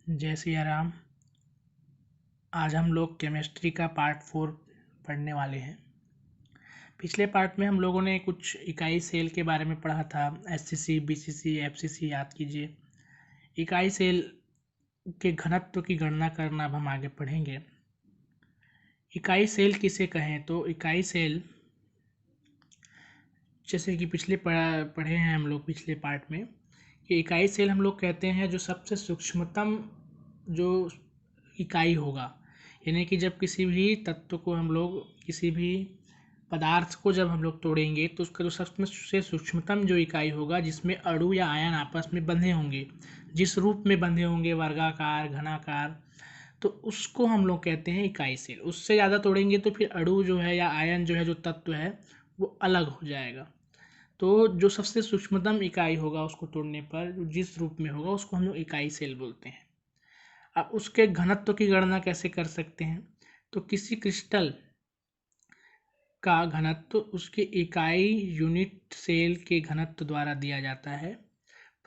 जय सिया राम। आज हम लोग केमिस्ट्री का पार्ट 4 पढ़ने वाले हैं। पिछले पार्ट में हम लोगों ने कुछ इकाई सेल के बारे में पढ़ा था। एससीसी, बीसीसी, एफसीसी याद कीजिए। इकाई सेल के घनत्व की गणना करना अब हम आगे पढ़ेंगे। इकाई सेल किसे कहें तो इकाई सेल, जैसे कि पढ़े हैं हम लोग पिछले पार्ट में, कि इकाई सेल हम लोग कहते हैं जो सबसे सूक्ष्मतम जो इकाई होगा। यानी कि जब किसी भी तत्व को हम लोग, किसी भी पदार्थ को जब हम लोग तोड़ेंगे तो उसका जो सबसे सूक्ष्मतम जो इकाई होगा, जिसमें अणु या आयन आपस में बंधे होंगे, जिस रूप में बंधे होंगे, वर्गाकार, घनाकार, तो उसको हम लोग कहते हैं इकाई सेल। उससे ज़्यादा तोड़ेंगे तो फिर अणु जो है या आयन जो है, जो तत्व है, वो अलग हो जाएगा। तो जो सबसे सूक्ष्मतम इकाई होगा उसको तोड़ने पर जिस रूप में होगा उसको हम लोग इकाई सेल बोलते हैं। अब उसके घनत्व की गणना कैसे कर सकते हैं? तो किसी क्रिस्टल का घनत्व उसके इकाई यूनिट सेल के घनत्व द्वारा दिया जाता है।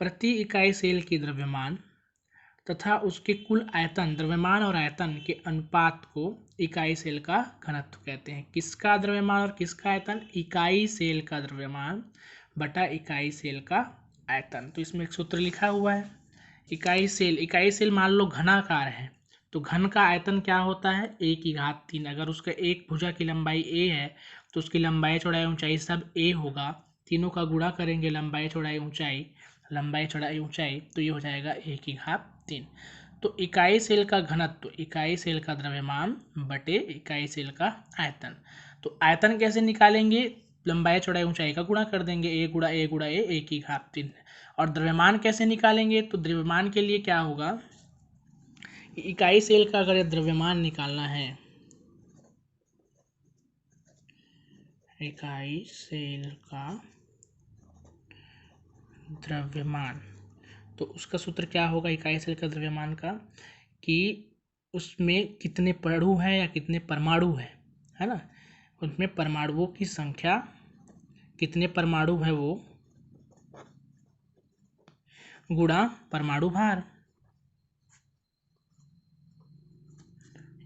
प्रति इकाई सेल की द्रव्यमान तथा उसके कुल आयतन, द्रव्यमान और आयतन के अनुपात को इकाई सेल का घनत्व कहते हैं। किसका द्रव्यमान और किसका आयतन? इकाई सेल का द्रव्यमान बटा इकाई सेल का आयतन। तो इसमें एक सूत्र लिखा हुआ है। इकाई सेल मान लो घनाकार है, तो घन का आयतन क्या होता है? a⁻3। अगर उसका एक भुजा की लंबाई a है तो उसकी लंबाई, चौड़ाई, ऊंचाई सब a होगा। तीनों का गुणा करेंगे, लंबाई, चौड़ाई, ऊंचाई, तो ये हो जाएगा a⁻3। तो इकाई सेल का घनत्व इकाई सेल का द्रव्यमान बटे इकाई सेल का आयतन। तो आयतन कैसे निकालेंगे? लंबाई, चौड़ाई, ऊंचाई का गुणा कर देंगे, a गुणा a गुणा a, 1/3। और द्रव्यमान कैसे निकालेंगे? तो द्रव्यमान के लिए क्या होगा, इकाई सेल का अगर द्रव्यमान निकालना है, इकाई सेल का द्रव्यमान, तो उसका सूत्र क्या होगा इकाई सेल का द्रव्यमान का, कि उसमें कितने अणु हैं या कितने परमाणु हैं, है ना। उसमें परमाणुओं की संख्या, कितने परमाणु है वो, गुणा परमाणु भार।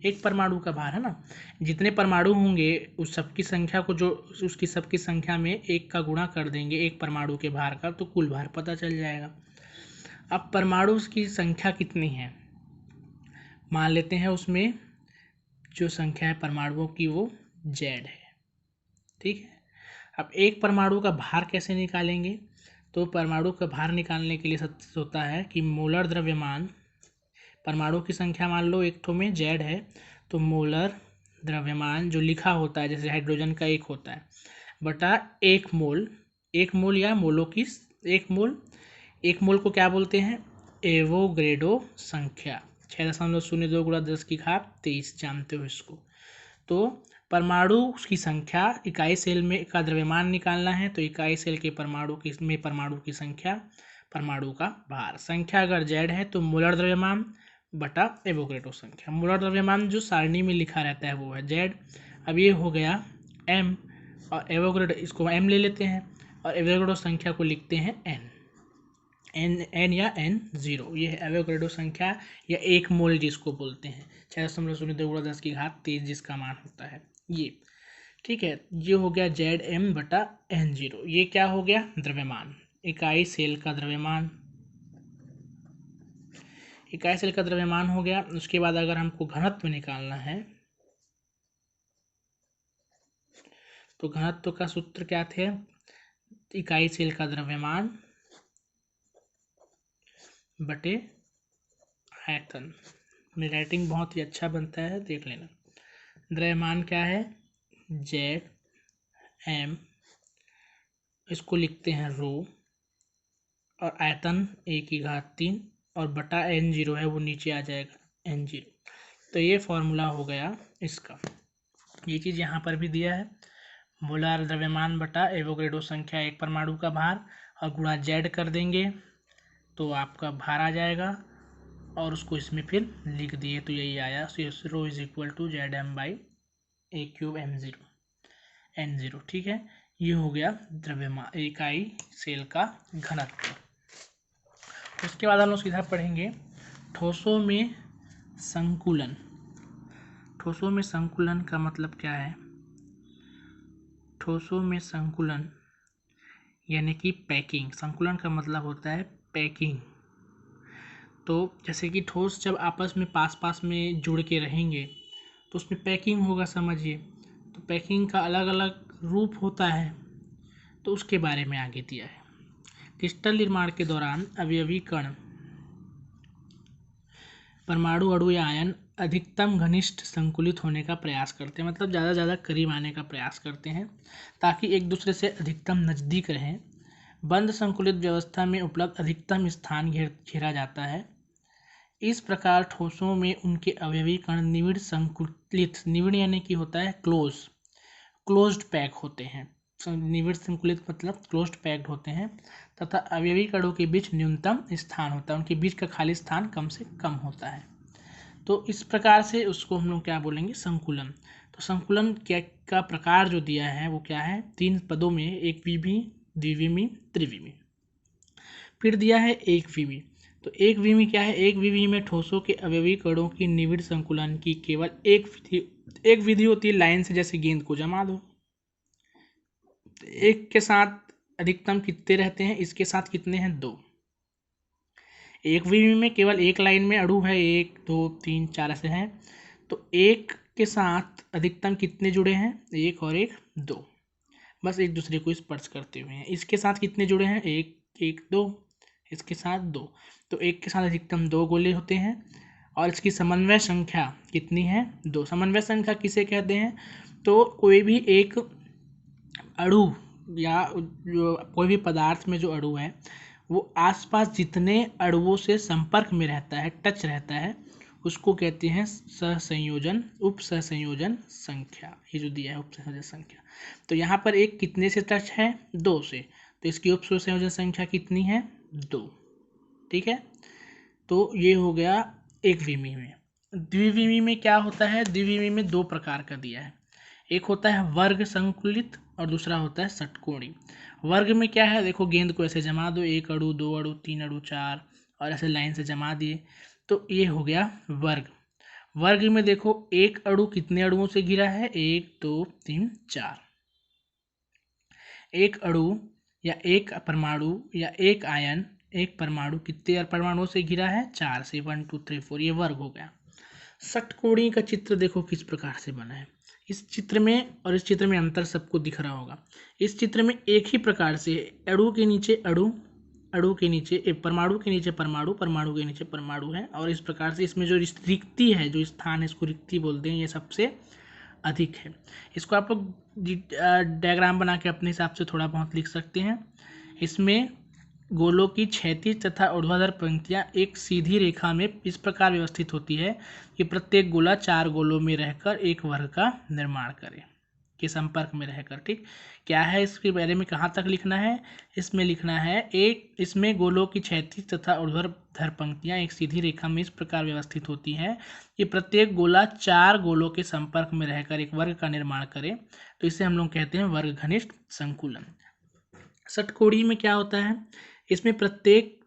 एक परमाणु का भार, है ना। जितने परमाणु होंगे उस सबकी संख्या को, जो उसकी सबकी संख्या में एक का गुणा कर देंगे, एक परमाणु के भार का, तो कुल भार पता चल जाएगा। अब परमाणु की संख्या कितनी है, मान लेते हैं उसमें जो संख्या है परमाणुओं की वो Z है, ठीक है। अब एक परमाणु का भार कैसे निकालेंगे? तो परमाणु का भार निकालने के लिए सबसे होता है कि मोलर द्रव्यमान, परमाणु की संख्या मान लो एक तो में Z है, तो मोलर द्रव्यमान जो लिखा होता है, जैसे हाइड्रोजन का एक होता है, बटा एक मोल या मोलों की एक मोल को क्या बोलते हैं? एवोग्रेडो संख्या। 6.02 गुणा 10⁻23 जानते हो इसको। तो परमाणु की संख्या, इकाई सेल में का द्रव्यमान निकालना है तो इकाई सेल के परमाणु की संख्या, परमाणु का भार। संख्या अगर Z है तो मोलर द्रव्यमान बटा एवोग्रेडो संख्या। मोलर द्रव्यमान जो सारणी में लिखा रहता है वो है Z। अब ये हो गया M, और एवोग्रेडो, इसको M ले लेते हैं, और एवोग्रेडो संख्या को लिखते हैं N या N0। ये है एवोग्रेडो संख्या या एक मोल जिसको बोलते हैं। 6.02 गुणा 10⁻23 जिसका मान होता है ये, ठीक है। ये हो गया ZM बटा N0। ये क्या हो गया? द्रव्यमान, इकाई सेल का द्रव्यमान। इकाई सेल का द्रव्यमान हो गया। उसके बाद अगर हमको घनत्व निकालना है तो घनत्व का सूत्र क्या थे? इकाई सेल का द्रव्यमान बटे आयतन। मेरी राइटिंग बहुत ही अच्छा बनता है, देख लेना। द्रव्यमान क्या है? ZM, इसको लिखते हैं रो, और आयतन 1/3, और बटा N0 है वो नीचे आ जाएगा N0। तो ये फॉर्मूला हो गया इसका। ये चीज़ यहाँ पर भी दिया है, मोलार द्रव्यमान बटा एवोग्रेडो संख्या, एक परमाणु का भार, और गुणा Z कर देंगे तो आपका भार आ जाएगा, और उसको इसमें फिर लिख दिए तो यही आया, रो is equal to ZM/A³ N0, ठीक है। ये हो गया द्रव्यमान, इकाई सेल का घनत्व। उसके बाद हम लोग सीधा पढ़ेंगे ठोसों में संकुलन। ठोसों में संकुलन का मतलब क्या है? ठोसों में संकुलन यानी कि पैकिंग। संकुलन का मतलब होता है पैकिंग। तो जैसे कि ठोस जब आपस में पास पास में जुड़ के रहेंगे तो उसमें पैकिंग होगा, समझिए। तो पैकिंग का अलग अलग रूप होता है, तो उसके बारे में आगे दिया है। क्रिस्टल निर्माण के दौरान अवयवी कण परमाणु, अणु या आयन अधिकतम घनिष्ठ संकुलित होने का प्रयास करते हैं, मतलब ज़्यादा ज़्यादा करीब आने का प्रयास करते हैं ताकि एक दूसरे से अधिकतम नज़दीक रहें। बंद संकुलित व्यवस्था में उपलब्ध अधिकतम स्थान घेरा जाता है। इस प्रकार ठोसों में उनके अवयवी कण निविड़ संकुलित, निविड़ यानी कि होता है क्लोज्ड पैक होते हैं। निविड़ संकुलित मतलब क्लोज्ड पैक्ड होते हैं तथा अवयवी कणों के बीच न्यूनतम स्थान होता है, उनके बीच का खाली स्थान कम से कम होता है। तो इस प्रकार से उसको हम लोग क्या बोलेंगे? संकुलन। तो संकुलन क्या का प्रकार जो दिया है वो क्या है? 3 पदों में, एक विमी, द्विविमी, त्रिविमी। फिर दिया है एक विमी। तो एक विमी क्या है? एक विमी में ठोसों के अवयवी कणों की निविड़ संकुलन की केवल एक विधि होती है। लाइन से जैसे गेंद को जमा दो, एक के साथ अधिकतम कितने रहते हैं? इसके साथ कितने हैं? 2। एक विमी में केवल एक लाइन में अणु है, 1 2 3 4 ऐसे हैं, तो एक के साथ अधिकतम कितने जुड़े हैं? 1 और 1 2, बस एक दूसरे को स्पर्श करते हुए हैं। इसके साथ कितने जुड़े हैं? 1 1 2, इसके साथ 2, तो एक के साथ अधिकतम 2 गोले होते हैं। और इसकी समन्वय संख्या कितनी है? 2। समन्वय संख्या किसे कहते हैं? तो कोई भी एक अणु या जो कोई भी पदार्थ में जो अणु है वो आसपास जितने अणुओं से संपर्क में रहता है, टच रहता है, उसको कहते हैं सहसंयोजन, उप सहसंयोजन संख्या। ये जो दिया है उप सहसंयोजन संख्या, तो यहाँ पर एक कितने से टच है? 2 से, तो इसकी उप सहसंयोजन संख्या कितनी है? 2। ठीक है, तो ये हो गया एक विमी में। द्विविमी में क्या होता है? द्विविमी में 2 प्रकार का दिया है। एक होता है वर्ग संकुलित और दूसरा होता है षटकोणी। वर्ग में क्या है? देखो, गेंद को ऐसे जमा दो, 1 अणु 2 अणु 3 अणु 4, और ऐसे लाइन से जमा दिए, तो ये हो गया वर्ग। वर्ग में देखो एक अणु कितने अणुओं से घिरा है? 1 2 3 4। एक अणु या एक परमाणु या एक आयन, एक परमाणु कितने परमाणुओं से घिरा है? 4 से, 1 2 3 4, ये वर्ग हो गया। षटकोणी का चित्र देखो किस प्रकार से बना है। इस चित्र में और इस चित्र में अंतर सबको दिख रहा होगा। इस चित्र में एक ही प्रकार से अणु के नीचे अणु, अणु के नीचे परमाणु के नीचे परमाणु, परमाणु के नीचे परमाणु है, और इस प्रकार से इसमें जो रिक्ति है, जो स्थान है, इसको रिक्ति बोलते हैं, ये सबसे अधिक है। इसको आप लोग डायग्राम बना के अपने हिसाब से थोड़ा बहुत लिख सकते हैं। इसमें गोलों की क्षैतिज तथा ऊर्ध्वाधर पंक्तियां एक सीधी रेखा में इस प्रकार व्यवस्थित होती है कि प्रत्येक गोला 4 गोलों में रहकर एक वर्ग का निर्माण करे, के संपर्क में रहकर। ठीक, क्या है इसके बारे में, कहाँ तक लिखना है? इसमें लिखना है एक, इसमें गोलों की क्षैतिज तथा ऊर्ध्वाधर पंक्तियां एक सीधी रेखा में इस प्रकार व्यवस्थित होती हैं कि प्रत्येक गोला 4 गोलों के संपर्क में रहकर एक वर्ग का निर्माण करे, तो इसे हम लोग कहते हैं वर्ग घनिष्ठ संकुलन। षटकोणी में क्या होता है? इसमें प्रत्येक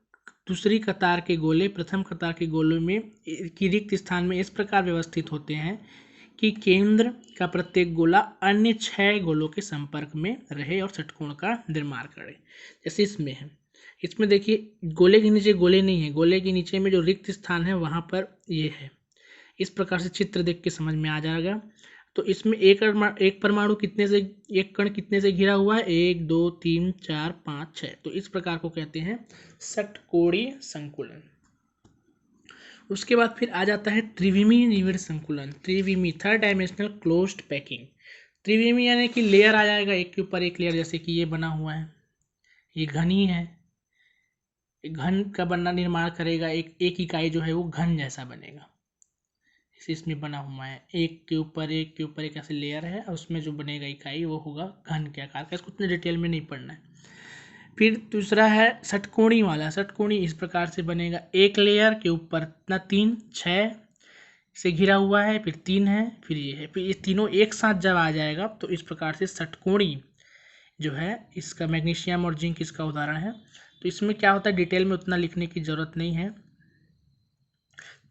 दूसरी कतार के गोले प्रथम कतार के गोलों में की रिक्त स्थान में इस प्रकार व्यवस्थित होते हैं कि केंद्र का प्रत्येक गोला अन्य 6 गोलों के संपर्क में रहे और षटकोण का निर्माण करे। जैसे इसमें है, इसमें देखिए गोले के नीचे गोले नहीं है, गोले के नीचे में जो रिक्त स्थान है वहाँ पर ये है। इस प्रकार से चित्र देख के समझ में आ जाएगा। तो इसमें एक परमाणु कितने से, एक कण कितने से घिरा हुआ है? 1 2 3 4 5 6, तो इस प्रकार को कहते हैं षटकोणीय संकुलन। उसके बाद फिर आ जाता है त्रिविमी निविड़ संकुलन। त्रिविमी, 3 डायमेंशनल क्लोज्ड पैकिंग। त्रिविमी यानी कि लेयर आ जाएगा, एक के ऊपर एक लेयर, जैसे कि ये बना हुआ है, ये घन ही है, घन का बनना निर्माण करेगा, एक इकाई जो है वो घन जैसा बनेगा। इसमें बना हुआ है, एक के ऊपर एक ऐसे लेयर है, और उसमें जो बनेगा इकाई वो होगा घन के आकार का। इसको उतने डिटेल में नहीं पढ़ना है। फिर दूसरा है षटकोणी वाला। षटकोणी इस प्रकार से बनेगा, एक लेयर के ऊपर इतना 3 6 से घिरा हुआ है, फिर 3 है, फिर ये है, फिर ये तीनों एक साथ जब आ जाएगा तो इस प्रकार से षटकोणी जो है, इसका मैग्नीशियम और जिंक इसका उदाहरण है। तो इसमें क्या होता है, डिटेल में उतना लिखने की ज़रूरत नहीं है।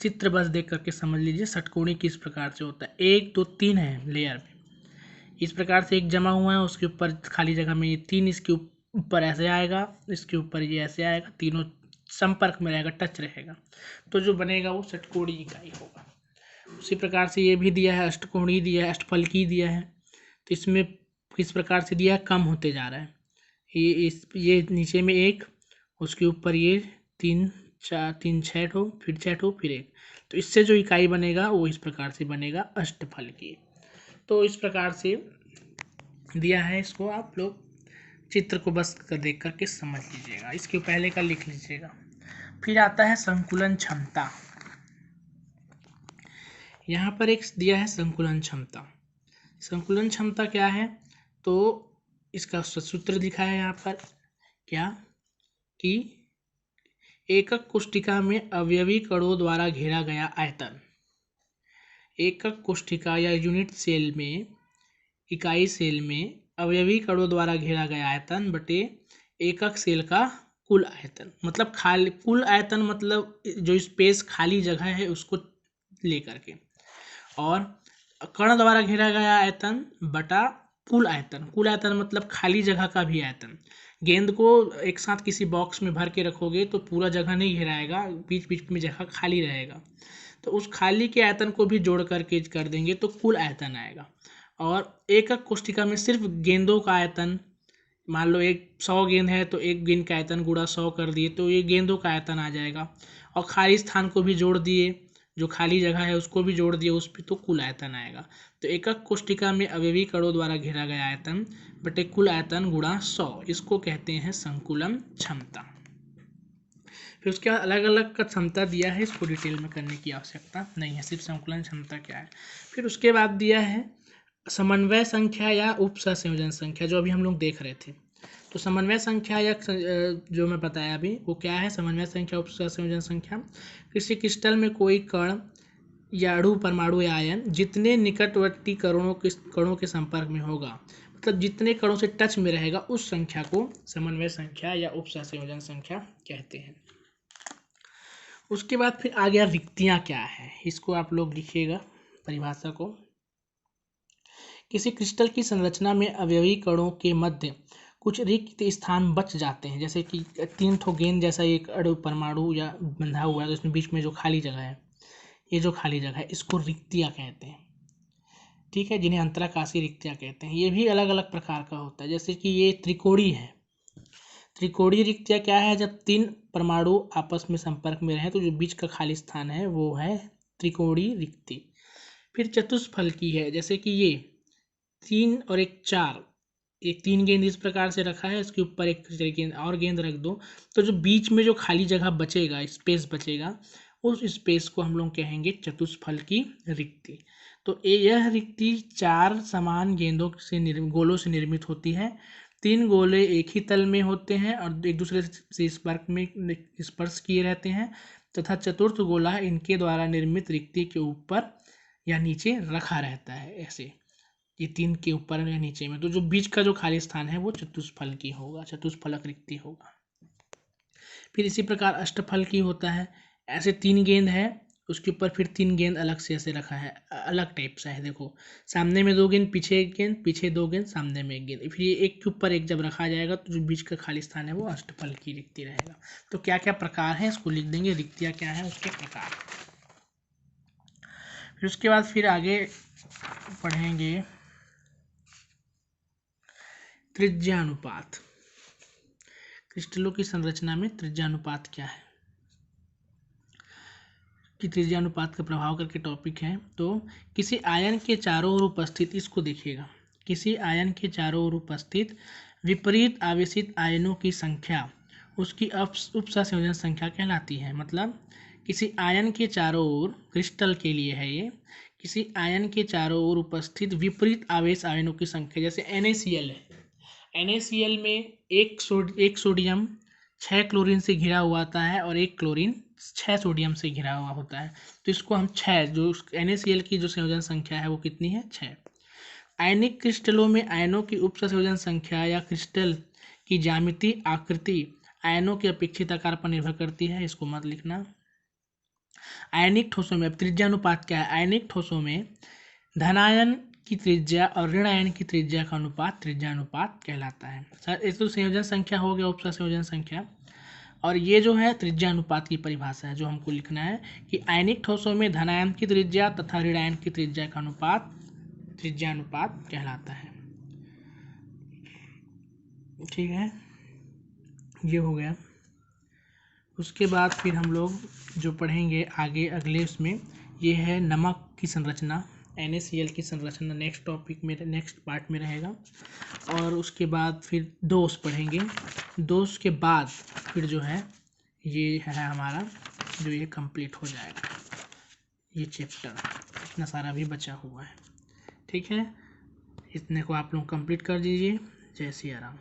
चित्र बस देख करके समझ लीजिए षटकोणी किस प्रकार से होता है। 1 2 3 है लेयर में, इस प्रकार से एक जमा हुआ है, उसके ऊपर खाली जगह में ये 3 इसके ऊपर ऐसे आएगा, इसके ऊपर ये ऐसे आएगा, तीनों संपर्क में रहेगा, टच रहेगा, तो जो बनेगा वो षटकोणी इकाई होगा। उसी प्रकार से ये भी दिया है, अष्टकोणीय दिया है, अष्टफलकीय दिया है। तो इसमें किस प्रकार से दिया है, कम होते जा रहा है। ये नीचे में 1, उसके ऊपर ये 3 4 3 6 ठो, फिर 6 ठो, फिर 1, तो इससे जो इकाई बनेगा वो इस प्रकार से बनेगा अष्टफलकीय। तो इस प्रकार से दिया है, इसको आप लोग चित्र को बस देख करके समझ लीजिएगा, इसके पहले का लिख लीजिएगा। फिर आता है संकुलन क्षमता। यहाँ पर एक दिया है संकुलन क्षमता। संकुलन क्षमता क्या है, तो इसका सूत्र दिखा है यहाँ पर, क्या कि एकक कोष्ठिका में अवयवी कणों द्वारा घेरा गया आयतन, एकक कोष्ठिका या यूनिट सेल में, इकाई सेल में अवयवी कणों द्वारा घेरा गया आयतन बटे एकक सेल का कुल आयतन, मतलब खाली कुल आयतन मतलब जो स्पेस खाली जगह है उसको लेकर के, और कण द्वारा घेरा गया आयतन बटा कुल आयतन, कुल आयतन मतलब खाली जगह का भी आयतन। गेंद को एक साथ किसी बॉक्स में भर के रखोगे तो पूरा जगह नहीं घेराएगा, बीच बीच में जगह खाली रहेगा, तो उस खाली के आयतन को भी जोड़ करके कर देंगे तो कुल आयतन आएगा। और एकक कोष्ठिका में सिर्फ गेंदों का आयतन, मान लो 100 गेंद है तो एक गेंद का आयतन गुणा 100 कर दिए तो ये गेंदों का आयतन आ जाएगा, और खाली स्थान को भी जोड़ दिए, जो खाली जगह है उसको भी जोड़ दिए उस पर, तो कुल आयतन आएगा। तो एकक कोष्ठिका में अवयवी कणों द्वारा घेरा गया आयतन बटे कुल आयतन गुणा 100, इसको कहते हैं संकुलन क्षमता। फिर उसके बाद अलग अलग का क्षमता दिया है, इसको डिटेल में करने की आवश्यकता नहीं है, सिर्फ संकुलन क्षमता क्या है। फिर उसके बाद दिया है समन्वय संख्या या उप सहसंयोजन संख्या, जो अभी हम लोग देख रहे थे। तो समन्वय संख्या या जो मैं बताया अभी वो क्या है, समन्वय संख्या उप सहसंयोजन संख्या, किसी क्रिस्टल में कोई कण या अणु परमाणु या आयन जितने निकटवर्ती कणों के संपर्क में होगा, मतलब जितने कणों से टच में रहेगा, उस संख्या को समन्वय संख्या या उप सहसंयोजन संख्या कहते हैं। उसके बाद फिर आ गया रिक्तियाँ क्या है, इसको आप लोग लिखिएगा परिभाषा को। किसी क्रिस्टल की संरचना में अवयवी कणों के मध्य कुछ रिक्त स्थान बच जाते हैं, जैसे कि 3 ठो गेंद जैसा एक अणु परमाणु या बंधा हुआ है, तो इसमें बीच में जो खाली जगह है, ये जो खाली जगह है इसको रिक्तियाँ कहते हैं, ठीक है, जिन्हें अंतराकाशीय रिक्तियाँ कहते हैं। ये भी अलग अलग प्रकार का होता है, जैसे कि ये त्रिकोणीय है। त्रिकोणीय रिक्तियाँ क्या है, जब 3 परमाणु आपस में संपर्क में रहे तो जो बीच का खाली स्थान है वो है त्रिकोणीय रिक्ति। फिर चतुष्फलकी है, जैसे कि ये 3 और 1 4, एक 3 गेंद इस प्रकार से रखा है, इसके ऊपर एक गेंद और गेंद रख दो, तो जो बीच में जो खाली जगह बचेगा, स्पेस बचेगा, उस स्पेस को हम लोग कहेंगे चतुष्फलकी रिक्ति। तो यह रिक्ति 4 समान गेंदों से गोलों से निर्मित होती है। 3 गोले एक ही तल में होते हैं और एक दूसरे से स्पर्श किए रहते हैं, तथा चतुर्थ गोला इनके द्वारा निर्मित रिक्ति के ऊपर या नीचे रखा रहता है, ऐसे ये 3 के ऊपर या नीचे में, तो जो बीच का जो खाली स्थान है वो चतुष्फलकी होगा, चतुष्फलक रिक्ति होगा। फिर इसी प्रकार अष्टफलकी होता है, ऐसे 3 गेंद है, उसके ऊपर फिर 3 गेंद अलग से ऐसे रखा है, अलग टाइप सा है, देखो सामने में 2 गेंद, पीछे 1 गेंद, पीछे 2 गेंद, सामने में 1 गेंद, फिर ये एक के ऊपर एक जब रखा जाएगा तो जो बीच का खाली स्थान है वो अष्टफलकी रिक्ति रहेगा। तो क्या क्या प्रकार है इसको लिख देंगे, रिक्तियाँ क्या है उसके प्रकार। फिर उसके बाद फिर आगे पढ़ेंगे त्रिज्यानुपात। क्रिस्टलों की संरचना में त्रिज्यानुपात क्या है, कि त्रिज्यानुपात का प्रभाव करके टॉपिक है। तो किसी आयन के चारों ओर उपस्थित, इसको देखिएगा, किसी आयन के चारों ओर उपस्थित विपरीत आवेशित आयनों की संख्या उसकी उप सहसंयोजन संख्या कहलाती है। मतलब किसी आयन के चारों ओर, क्रिस्टल के लिए है ये, किसी आयन के चारों ओर उपस्थित विपरीत आवेश आयनों की संख्या, जैसे NaCl है, NaCl में एक सोडियम 6 क्लोरीन से घिरा हुआ आता है और 1 क्लोरीन 6 सोडियम से घिरा हुआ होता है, तो इसको हम 6, जो NaCl की जो संयोजन संख्या है वो कितनी है, 6। आयनिक क्रिस्टलों में आयनों की उप संयोजन संख्या या क्रिस्टल की ज्यामितीय आकृति आयनों के अपेक्षित आकार पर निर्भर करती है, इसको मत लिखना। आयनिक ठोसों में, अब त्रिज्यानुपात क्या है, आयनिक ठोसों में धनायन की त्रिज्या और ऋण आयन की त्रिज्या का अनुपात त्रिज्यानुपात कहलाता है। सर ये तो संयोजन संख्या हो गया, उपसर संयोजन संख्या। और ये जो है त्रिज्यानुपात की परिभाषा है जो हमको लिखना है कि आयनिक ठोसों में धनायन की त्रिज्या तथा ऋण आयन की त्रिज्या का अनुपात त्रिज्यानुपात कहलाता है। ठीक है, ये हो गया। उसके बाद फिर हम लोग जो पढ़ेंगे आगे अगले उसमें, ये है नमक की संरचना, NaCl की संरचना नेक्स्ट टॉपिक में, नेक्स्ट पार्ट में रहेगा। और उसके बाद फिर दोष पढ़ेंगे। दोष के बाद फिर जो है ये है हमारा जो ये कंप्लीट हो जाएगा ये चैप्टर, इतना सारा भी बचा हुआ है। ठीक है, इतने को आप लोग कंप्लीट कर दीजिए। जय सिया राम।